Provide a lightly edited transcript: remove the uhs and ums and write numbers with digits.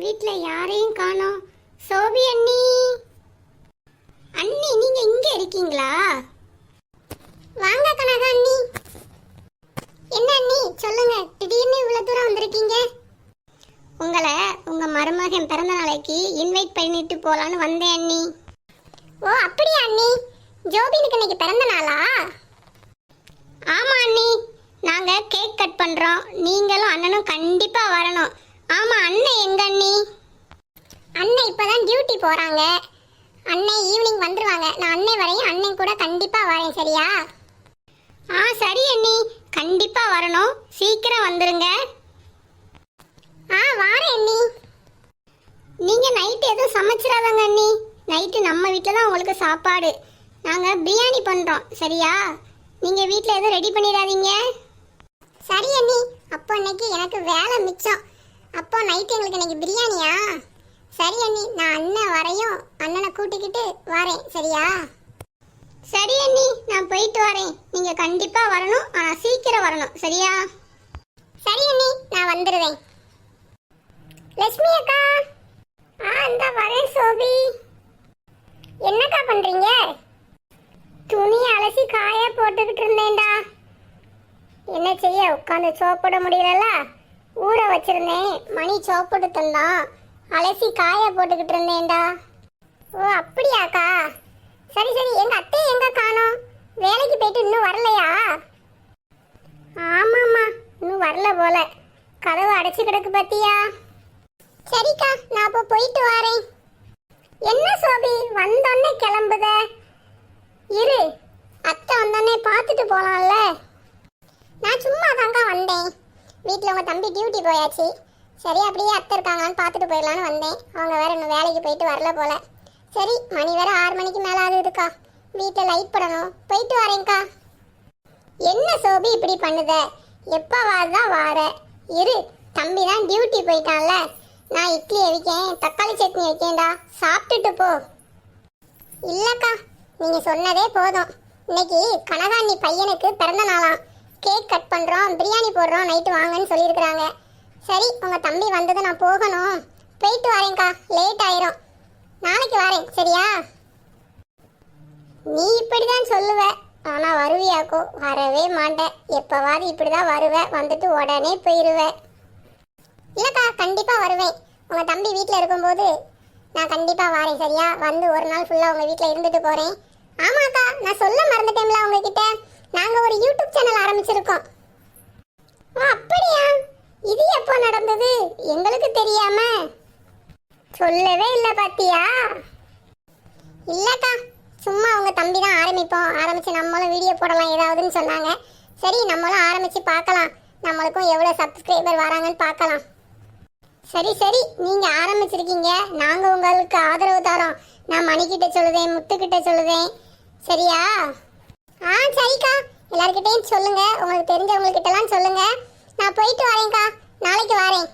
வீட்ல யாரையும் காணோம். சோபி அண்ணி, அண்ணி நீங்க இங்க இருக்கீங்களா? வாங்க கனகா அண்ணி. என்ன அண்ணி சொல்லுங்க, திடீர்னு இவ்வளவு தூரம் வந்திருக்கீங்க? உங்களை உங்க மருமகன் பிறந்த நாளைக்கு இன்வைட் பண்ணிட்டு போலான்னு வந்தேன் அண்ணி. ஓ அப்படியா அண்ணி, ஜோபினுக்கு இன்னைக்கு பிறந்த நாளா? ஆமா அண்ணி, நாங்க கேக் கட் பண்றோம், நீங்களும் அண்ணனும் கண்டிப்பா வரணும். ஆமா அண்ணன் எங்க அண்ணி? அண்ணன் இப்பதான் டியூட்டி போறாங்க, அண்ணன் ஈவினிங் வந்துருவாங்க. நான் அண்ணன் வரையும் அண்ணன் கூட கண்டிப்பா வரேன், சரியா? சரி அண்ணி, கண்டிப்பா வரணும், சீக்கிரம் வந்துருங்க. வாரேன் அண்ணி. நீங்க நைட்டு எதுவும் சமைச்சிடாதாங்க அண்ணி, நைட்டு நம்ம வீட்டில் தான் உங்களுக்கு சாப்பாடு. நாங்கள் பிரியாணி பண்ணுறோம், சரியா? நீங்கள் வீட்டில் எதுவும் ரெடி பண்ணிடாதீங்க. சரி அண்ணி, அப்போ இன்னைக்கு எனக்கு வேலை மிச்சம். அப்போ நைட்டு எங்களுக்கு இன்னைக்கு பிரியாணியா? சரி அண்ணி, நான் அண்ணன் வரையும் அண்ணனை கூட்டிக்கிட்டு வரேன், சரியா? சரி அண்ணி, நான் போயிட்டு வரேன். நீங்கள் கண்டிப்பாக வரணும், ஆனால் சீக்கிரம் வரணும், சரியா? சரி அண்ணி, நான் வந்துடுவேன். லட்சுமி அக்கா. இந்த வரேன் சோபி. என்னக்கா பண்றீங்க? துணி அலசி காய போட்டுக்கிட்டு இருந்தேன்டா. என்ன செய்ய, உட்காந்து சோப்பிட முடியலல்ல, ஊற வச்சிருந்தேன். மணி சோப்பிட்டு தந்தான், அலசி காய போட்டுக்கிட்டு இருந்தேன்டா. ஓ அப்படியாக்கா, சரி சரி. எங்க அத்தையை எங்க காணோம்? வேலைக்கு போயிட்டு இன்னும் வரலையா? ஆமாம்மா, இன்னும் வரல போல. கதவு அடைச்சு கிடக்கு பாத்தியா? சரிக்கா, நான் அப்போ போயிட்டு வரேன். என்ன சோபி, வந்தோடனே கிளம்புத? இரு, அத்தை வந்தோடனே பார்த்துட்டு போலாம்ல. நான் சும்மா தாங்க வந்தேன். வீட்டில் உங்கள் தம்பி டியூட்டி போயாச்சு, சரி அப்படியே அத்தை இருக்காங்களான்னு பார்த்துட்டு போயிடலான்னு வந்தேன். அவங்க வேற இன்னும் வேலைக்கு போயிட்டு வரல போல. சரி, மணி வேற 6 மணிக்கு மேலே ஆகுதுக்கா, வீட்டில் லைட் போடணும். போயிட்டு வரேன்க்கா. என்ன சோபி இப்படி பண்ணுத? எப்போ வாரதான் வார? இரு, தம்பி தான் டியூட்டி போயிட்டான்ல, நான் இட்லி வைக்கேன், தக்காளி சட்னி வைக்கேன்டா, சாப்பிட்டுட்டு போ. இல்லக்கா, நீங்க சொன்னதே போதும். இன்னைக்கு கனகாணி பையனுக்கு பிறந்த நாளாம், கேக் கட் பண்றோம், பிரியாணி போடுறோம், நைட்டு வாங்கன்னு சொல்லியிருக்கிறாங்க. சரி, உங்க தம்பி வந்தது நான் போகணும், போயிட்டு வரேன்க்கா, லேட் ஆயிரும். நாளைக்கு வரேன், சரியா? நீ இப்படிதான் சொல்லுவ, ஆனா வருவியாக்கோ? வரவே மாட்டேன். எப்பவாது இப்படிதான் வருவேன், வந்துட்டு உடனே போயிருவேன். இல்லக்கா, கண்டிப்பா வருவேன். உங்க தம்பி வீட்டில் இருக்கும்போது நான் கண்டிப்பா வரேன், சரியா? வந்து ஒரு நாள் ஃபுல்லா உங்க வீட்டில் இருந்துட்டு போறேன். ஆமாக்கா, நான் சொல்ல மறந்துட்டேன்ல உங்ககிட்ட, நாங்க ஒரு யூடியூப் சேனல் ஆரம்பிச்சிருக்கோம். அப்படியா? இது எப்போ நடந்தது? எங்களுக்கு தெரியாம சொல்லவே இல்லை பாத்தியா? இல்லக்கா, சும்மா உங்க தம்பி தான் ஆரம்பிச்சு நம்மளும் வீடியோ போடலாம் ஏதாவதுன்னு சொன்னாங்க. சரி, நம்மளும் ஆரம்பிச்சு பார்க்கலாம், நம்மளுக்கும் எவ்வளவு சப்ஸ்கிரைபர் வராங்கன்னு பார்க்கலாம். சரி சரி, நீங்க ஆரம்பிச்சிருக்கீங்க, நாங்க உங்களுக்கு ஆதரவு தரோம். நான் மணிக்கிட்ட சொல்லுவேன், முத்துக்கிட்ட சொல்லுவேன், சரியா? சரிக்கா, எல்லார்கிட்டையும் சொல்லுங்க, உங்களுக்கு தெரிஞ்சவங்ககிட்ட எல்லாம் சொல்லுங்க. நான் போயிட்டு வரேன்க்கா, நாளைக்கு வரேன்.